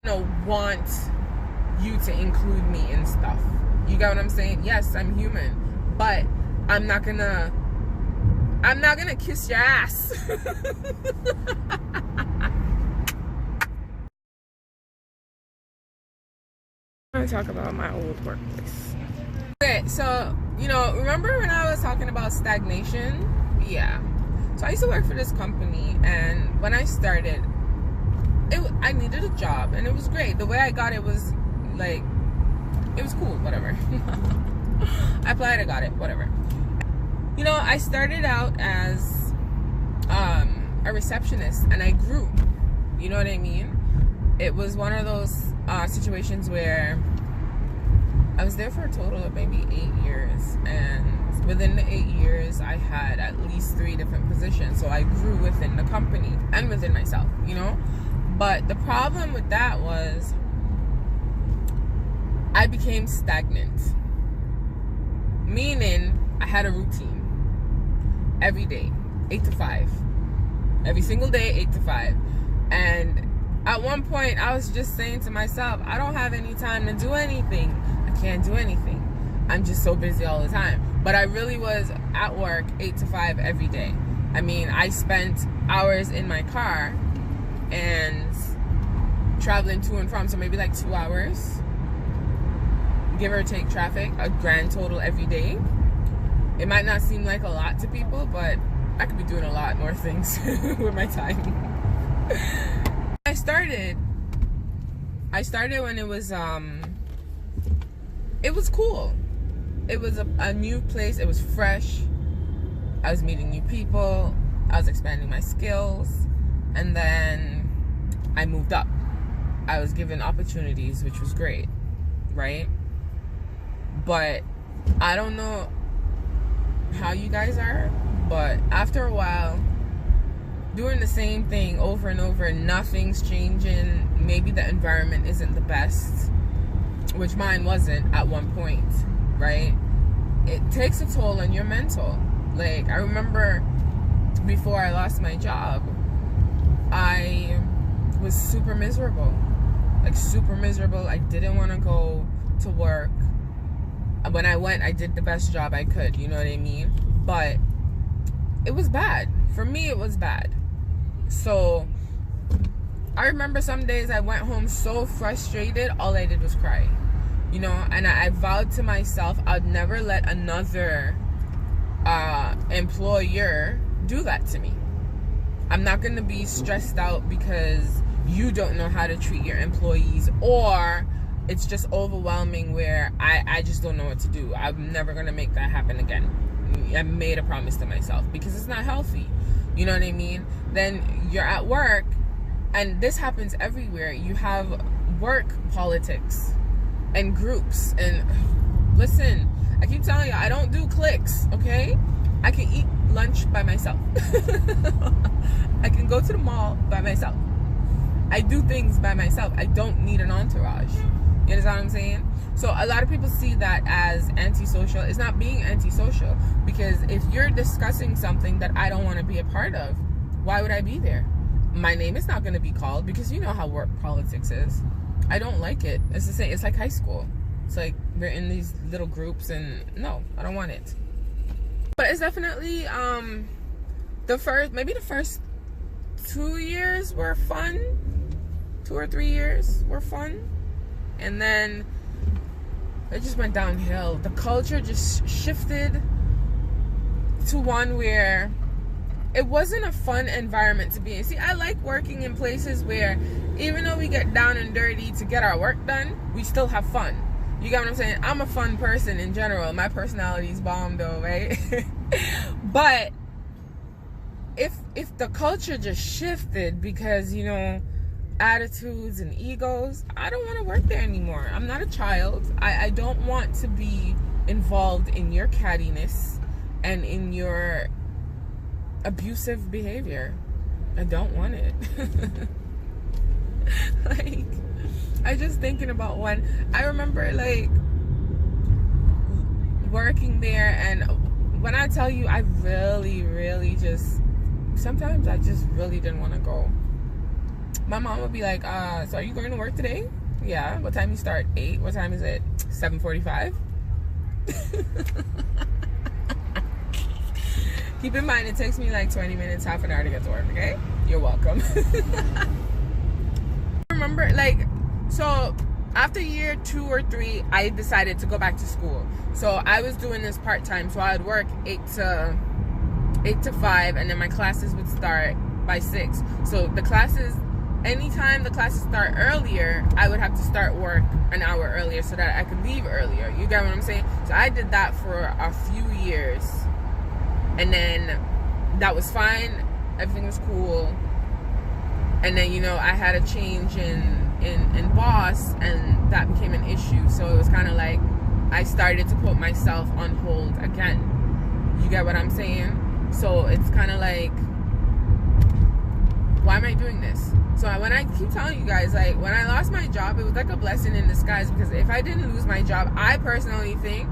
want you to include me in stuff. You get what I'm saying? Yes, I'm human, but I'm not gonna kiss your ass. I'm gonna talk about my old workplace. Okay, so remember when I was talking about stagnation? Yeah. So I used to work for this company, and when I started, I needed a job, and it was great. The way I got it was like, it was cool, whatever. I applied, I got it, whatever. I started out as a receptionist, and I grew. You know what I mean? It was one of those situations where I was there for a total of maybe 8 years, and within the 8 years I had at least 3 different positions. So I grew within the company and within myself, but the problem with that was I became stagnant, meaning I had a routine every day, 8 to 5, every single day, 8 to 5. And at one point I was just saying to myself, I don't have any time to do anything. I can't do anything. I'm just so busy all the time. But I really was at work 8 to 5 every day. I mean, I spent hours in my car and traveling to and from, so maybe like 2 hours, give or take traffic, a grand total every day. It might not seem like a lot to people, but I could be doing a lot more things with my time. I started when it was cool. It was a new place. It was fresh. I was meeting new people. I was expanding my skills. And then I moved up. I was given opportunities, which was great, right? But I don't know how you guys are, but after a while, doing the same thing over and over, nothing's changing. Maybe the environment isn't the best, which mine wasn't at one point, right? It takes a toll on your mental. Like, I remember before I lost my job, I was super miserable. Like, super miserable. I didn't want to go to work. When I went, I did the best job I could, you know what I mean? But it was bad. For me, it was bad. So I remember some days I went home so frustrated, all I did was cry. And I vowed to myself I'd never let another employer do that to me. I'm not going to be stressed out because you don't know how to treat your employees, or it's just overwhelming where I just don't know what to do. I'm never going to make that happen again. I made a promise to myself because it's not healthy. You know what I mean? Then you're at work, and this happens everywhere. You have work politics and groups. And listen, I keep telling you, I don't do cliques, okay? I can eat lunch by myself. I can go to the mall by myself. I do things by myself. I don't need an entourage. You understand what I'm saying? So a lot of people see that as antisocial. It's not being antisocial, because if you're discussing something that I don't want to be a part of, why would I be there? My name is not going to be called, because you know how work politics is. I don't like it. It's the same. It's like high school. It's like we're in these little groups, and no, I don't want it. But it's definitely the first 2 years were fun. 2 or 3 years were fun. And then it just went downhill. The culture just shifted to one where it wasn't a fun environment to be in. See, I like working in places where even though we get down and dirty to get our work done, we still have fun. You get what I'm saying? I'm a fun person in general. My personality's bomb though, right? But if the culture just shifted because, attitudes and egos, I don't want to work there anymore. I'm not a child. I don't want to be involved in your cattiness and in your abusive behavior. I don't want it. Like, I just thinking about one. I remember like working there, and when I tell you, I really, really sometimes I just really didn't want to go. my mom would be like, so are you going to work today? Yeah. What time you start? 8. What time is it? 7:45. Keep in mind, it takes me like 20 minutes, half an hour to get to work, okay? You're welcome. Remember, like, so after year 2 or 3, I decided to go back to school. So I was doing this part-time, so I would work 8 to 5, and then my classes would start by 6. So the classes, anytime the classes start earlier, I would have to start work an hour earlier so that I could leave earlier. You get what I'm saying? So I did that for a few years, and then that was fine. Everything was cool. And then, you know, I had a change in boss, and that became an issue. So it was kind of like I started to put myself on hold again. You get what I'm saying? So it's kind of like, why am I doing this? So when I keep telling you guys, like, when I lost my job, it was like a blessing in disguise, because if I didn't lose my job, I personally think,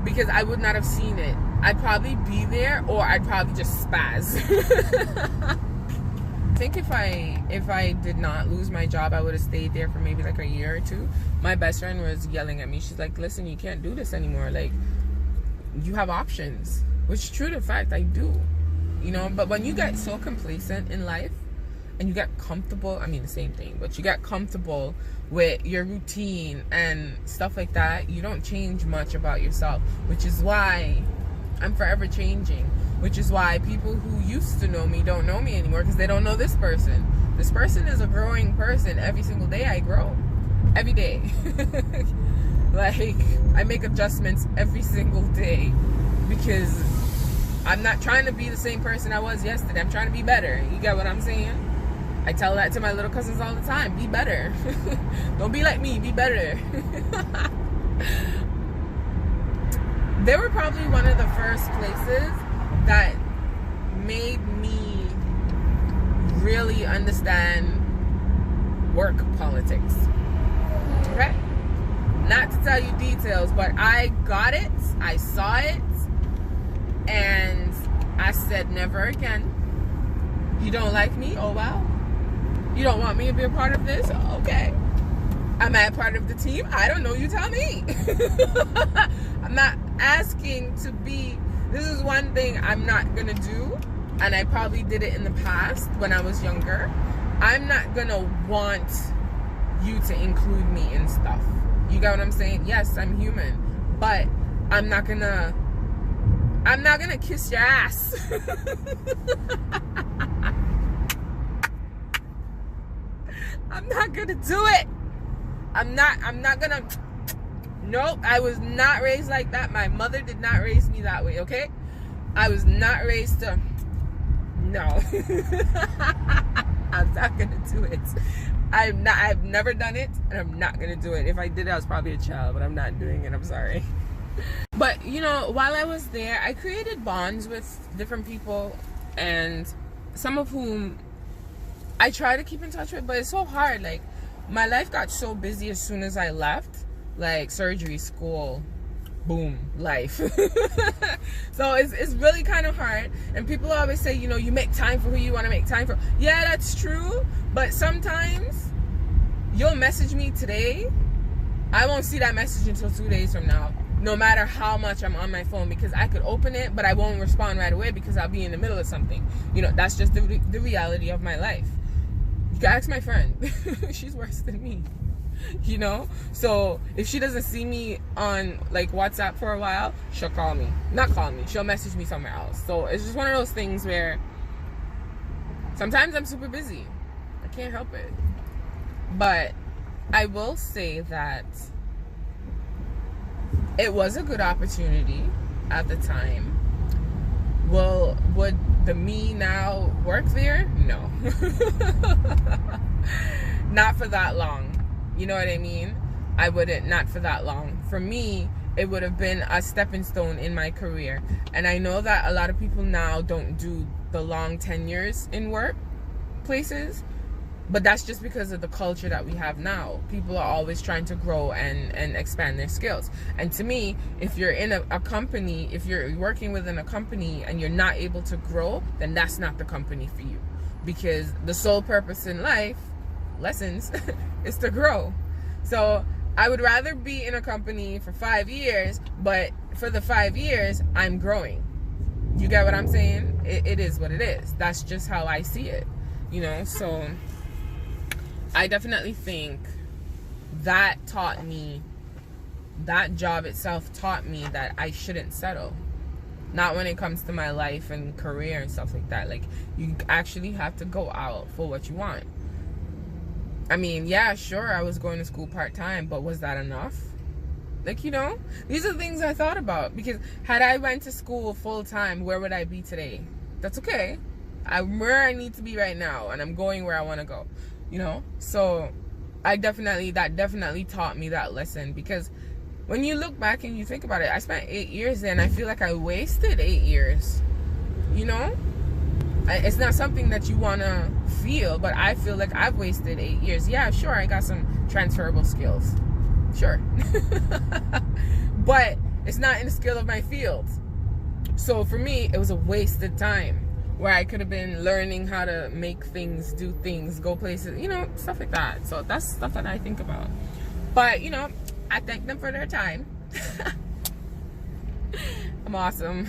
because I would not have seen it, I'd probably be there, or I'd probably just spaz. I think if I did not lose my job, I would have stayed there for maybe like a year or 2. My best friend was yelling at me. She's like, listen, you can't do this anymore. Like, you have options. Which is true to fact, I do. You know, but when you get so complacent in life and you get comfortable, I mean the same thing, but you get comfortable with your routine and stuff like that, you don't change much about yourself, which is why I'm forever changing. Which is why people who used to know me don't know me anymore, because they don't know this person. This person is a growing person. Every single day I grow. Every day. Like, I make adjustments every single day, because I'm not trying to be the same person I was yesterday. I'm trying to be better. You get what I'm saying? I tell that to my little cousins all the time. Be better. Don't be like me. Be better. They were probably one of the first places that made me really understand work politics. Okay? Not to tell you details, but I got it, I saw it, and I said never again. You don't like me? Oh wow. You don't want me to be a part of this? Okay. Am I a part of the team? I don't know, you tell me. I'm not asking to be. This is one thing I'm not gonna do, and I probably did it in the past when I was younger. I'm not gonna want you to include me in stuff. You got what I'm saying? Yes, I'm human, but I'm not gonna kiss your ass. I'm not gonna do it. I'm not gonna. Nope, I was not raised like that. My mother did not raise me that way, okay? I was not raised to... No. I'm not gonna do it. I've never done it, and I'm not gonna do it. If I did, I was probably a child, but I'm not doing it. I'm sorry. But, you know, while I was there, I created bonds with different people, and some of whom I try to keep in touch with, but it's so hard. Like, my life got so busy as soon as I left. Like, surgery, school, boom, life. So it's really kind of hard. And people always say, you know, you make time for who you want to make time for. Yeah, that's true. But sometimes you'll message me today, I won't see that message until 2 days from now, no matter how much I'm on my phone, because I could open it, but I won't respond right away because I'll be in the middle of something. You know, that's just the reality of my life. You can ask my friend. She's worse than me. You know, so if she doesn't see me on like WhatsApp for a while, she'll call me. Not call me, she'll message me somewhere else. So it's just one of those things where sometimes I'm super busy. I can't help it. But I will say that it was a good opportunity at the time. Well, would the me now work there? No. Not for that long. You know what I mean? I wouldn't, not for that long. For me, it would have been a stepping stone in my career. And I know that a lot of people now don't do the long tenures in workplaces, but that's just because of the culture that we have now. People are always trying to grow and expand their skills. And to me, if you're in a company, if you're working within a company and you're not able to grow, then that's not the company for you. because the sole purpose in life, lessons, is to grow. So I would rather be in a company for 5 years, but for the 5 years, I'm growing. You get what I'm saying? It is what it is. That's just how I see it, you know? So I definitely think that taught me, that job itself taught me that I shouldn't settle. Not when it comes to my life and career and stuff like that. Like, you actually have to go out for what you want. I mean, yeah, sure, I was going to school part-time, but was that enough? Like, you know, these are the things I thought about. Because had I went to school full-time, where would I be today? That's okay. I'm where I need to be right now, and I'm going where I want to go, you know? So that definitely taught me that lesson. Because when you look back and you think about it, I spent 8 years there, and I feel like I wasted 8 years, you know? It's not something that you want to feel, but I feel like I've wasted 8 years. Yeah, sure, I got some transferable skills. Sure. But it's not in the skill of my field. So for me, it was a wasted time where I could have been learning how to make things, do things, go places, you know, stuff like that. So that's stuff that I think about. But, you know, I thank them for their time. I'm awesome.